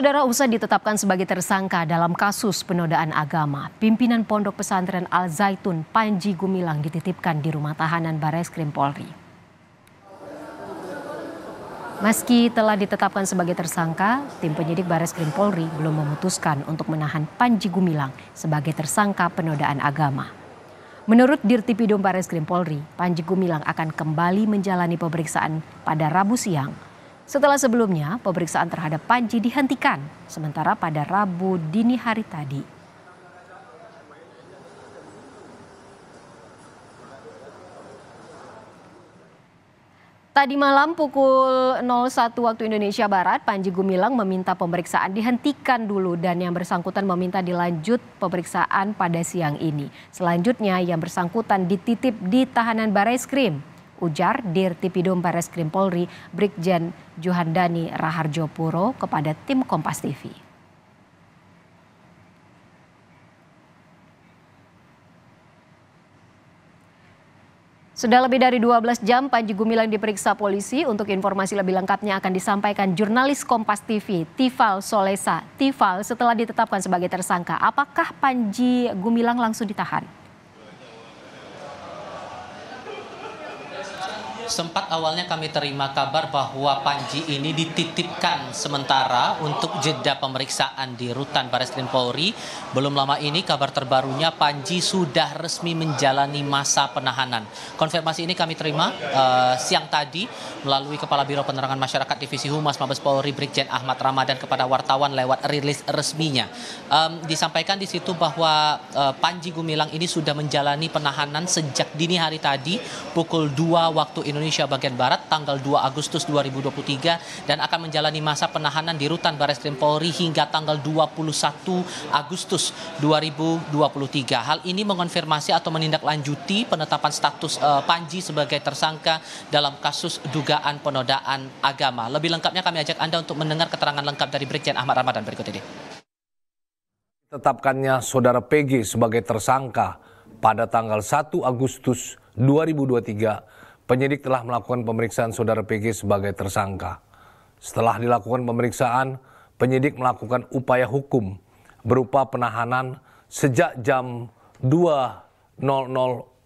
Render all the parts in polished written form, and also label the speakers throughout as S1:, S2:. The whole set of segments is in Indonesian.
S1: Saudara, usai ditetapkan sebagai tersangka dalam kasus penodaan agama, pimpinan Pondok Pesantren Al Zaitun Panji Gumilang dititipkan di rumah tahanan Bareskrim Polri. Meski telah ditetapkan sebagai tersangka, tim penyidik Bareskrim Polri belum memutuskan untuk menahan Panji Gumilang sebagai tersangka penodaan agama. Menurut Dirtipidum Bareskrim Polri, Panji Gumilang akan kembali menjalani pemeriksaan pada Rabu siang. Setelah sebelumnya, pemeriksaan terhadap Panji dihentikan, sementara pada Rabu dini hari tadi. Tadi malam pukul 01 waktu Indonesia Barat, Panji Gumilang meminta pemeriksaan dihentikan dulu dan yang bersangkutan meminta dilanjut pemeriksaan pada siang ini. Selanjutnya yang bersangkutan dititip di tahanan Bareskrim. Ujar Dirtipidum Bareskrim Polri Brigjen Juhandani Raharjo Puro kepada tim Kompas TV. Sudah lebih dari 12 jam Panji Gumilang diperiksa polisi. Untuk informasi lebih lengkapnya akan disampaikan jurnalis Kompas TV Tifal Solesa. Tifal, setelah ditetapkan sebagai tersangka, apakah Panji Gumilang langsung ditahan?
S2: Sempat awalnya kami terima kabar bahwa Panji ini dititipkan sementara untuk jeda pemeriksaan di Rutan Bareskrim Polri. Belum lama ini kabar terbarunya Panji sudah resmi menjalani masa penahanan. Konfirmasi ini kami terima siang tadi melalui Kepala Biro Penerangan Masyarakat Divisi Humas Mabes Polri Brigjen Ahmad Ramadan kepada wartawan lewat rilis resminya. Disampaikan di situ bahwa Panji Gumilang ini sudah menjalani penahanan sejak dini hari tadi pukul 2 waktu Indonesia bagian Barat tanggal 2 Agustus 2023 dan akan menjalani masa penahanan di Rutan Bareskrim Polri hingga tanggal 21 Agustus 2023. Hal ini mengonfirmasi atau menindaklanjuti penetapan status Panji sebagai tersangka dalam kasus dugaan penodaan agama. Lebih lengkapnya kami ajak Anda untuk mendengar keterangan lengkap dari Brigjen Ahmad Ramadan berikut ini.
S3: Tetapkannya saudara PG sebagai tersangka pada tanggal 1 Agustus 2023. Penyidik telah melakukan pemeriksaan saudara PG sebagai tersangka. Setelah dilakukan pemeriksaan, penyidik melakukan upaya hukum berupa penahanan sejak jam 2.00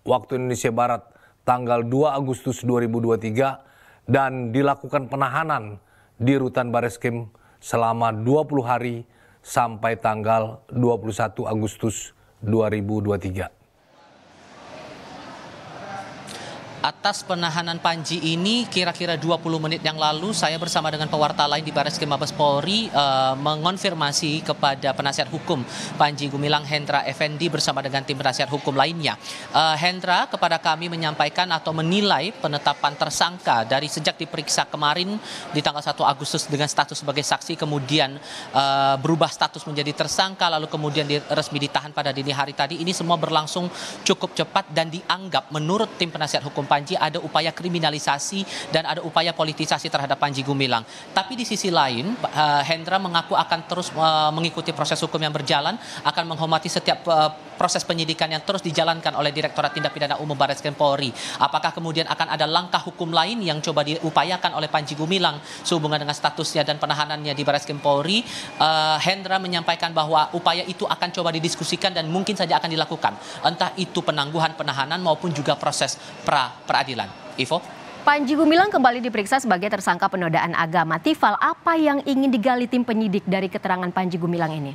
S3: waktu Indonesia Barat tanggal 2 Agustus 2023 dan dilakukan penahanan di Rutan Bareskrim selama 20 hari sampai tanggal 21 Agustus 2023.
S2: Atas penahanan Panji ini kira-kira 20 menit yang lalu saya bersama dengan pewarta lain di Bareskrim Mabes Polri mengonfirmasi kepada penasihat hukum Panji Gumilang Hendra Effendi bersama dengan tim penasihat hukum lainnya. Hendra kepada kami menyampaikan atau menilai penetapan tersangka dari sejak diperiksa kemarin di tanggal 1 Agustus dengan status sebagai saksi kemudian berubah status menjadi tersangka lalu kemudian resmi ditahan pada dini hari tadi. Ini semua berlangsung cukup cepat dan dianggap menurut tim penasihat hukum Panji ada upaya kriminalisasi dan ada upaya politisasi terhadap Panji Gumilang. Tapi di sisi lain, Hendra mengaku akan terus mengikuti proses hukum yang berjalan, akan menghormati setiap proses penyidikan yang terus dijalankan oleh Direktorat Tindak Pidana Umum Bareskrim Polri. Apakah kemudian akan ada langkah hukum lain yang coba diupayakan oleh Panji Gumilang sehubungan dengan statusnya dan penahanannya di Bareskrim Polri? Hendra menyampaikan bahwa upaya itu akan coba didiskusikan dan mungkin saja akan dilakukan. Entah itu penangguhan penahanan maupun juga proses peradilan. Ivo?
S1: Panji Gumilang kembali diperiksa sebagai tersangka penodaan agama. Tifal, apa yang ingin digali tim penyidik dari keterangan Panji Gumilang ini?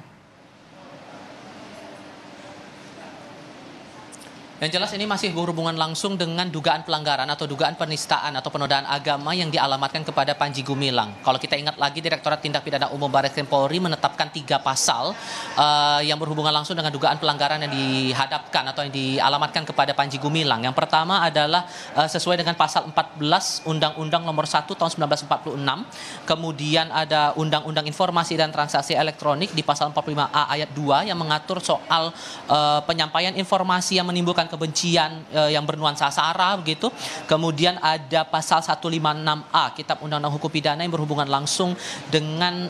S2: Yang jelas ini masih berhubungan langsung dengan dugaan pelanggaran atau dugaan penistaan atau penodaan agama yang dialamatkan kepada Panji Gumilang. Kalau kita ingat lagi Direktorat Tindak Pidana Umum Bareskrim Polri menetapkan 3 pasal yang berhubungan langsung dengan dugaan pelanggaran yang dihadapkan atau yang dialamatkan kepada Panji Gumilang. Yang pertama adalah sesuai dengan pasal 14 Undang-Undang Nomor 1 tahun 1946. Kemudian ada Undang-Undang Informasi dan Transaksi Elektronik di pasal 45A ayat 2 yang mengatur soal penyampaian informasi yang menimbulkan kebencian yang bernuansa sara begitu. Kemudian ada pasal 156A Kitab Undang-Undang Hukum Pidana yang berhubungan langsung dengan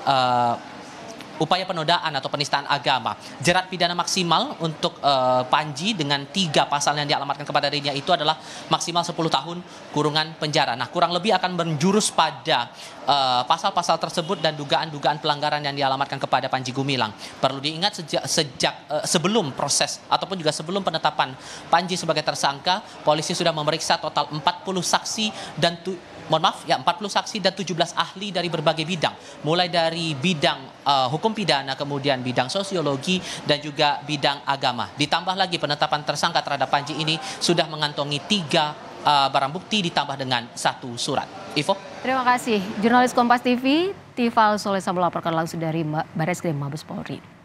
S2: upaya penodaan atau penistaan agama. Jerat pidana maksimal untuk Panji dengan 3 pasal yang dialamatkan kepada dirinya itu adalah maksimal 10 tahun kurungan penjara. Nah, kurang lebih akan menjurus pada pasal-pasal tersebut dan dugaan-dugaan pelanggaran yang dialamatkan kepada Panji Gumilang. Perlu diingat sebelum proses ataupun juga sebelum penetapan Panji sebagai tersangka, polisi sudah memeriksa total 40 saksi dan 40 saksi dan 17 ahli dari berbagai bidang, mulai dari bidang hukum pidana, kemudian bidang sosiologi dan juga bidang agama. Ditambah lagi penetapan tersangka terhadap Panji ini sudah mengantongi 3 barang bukti ditambah dengan 1 surat. Ivo.
S1: Terima kasih. Jurnalis Kompas TV, Tifal Solesa melaporkan langsung dari Bareskrim Mabes Polri.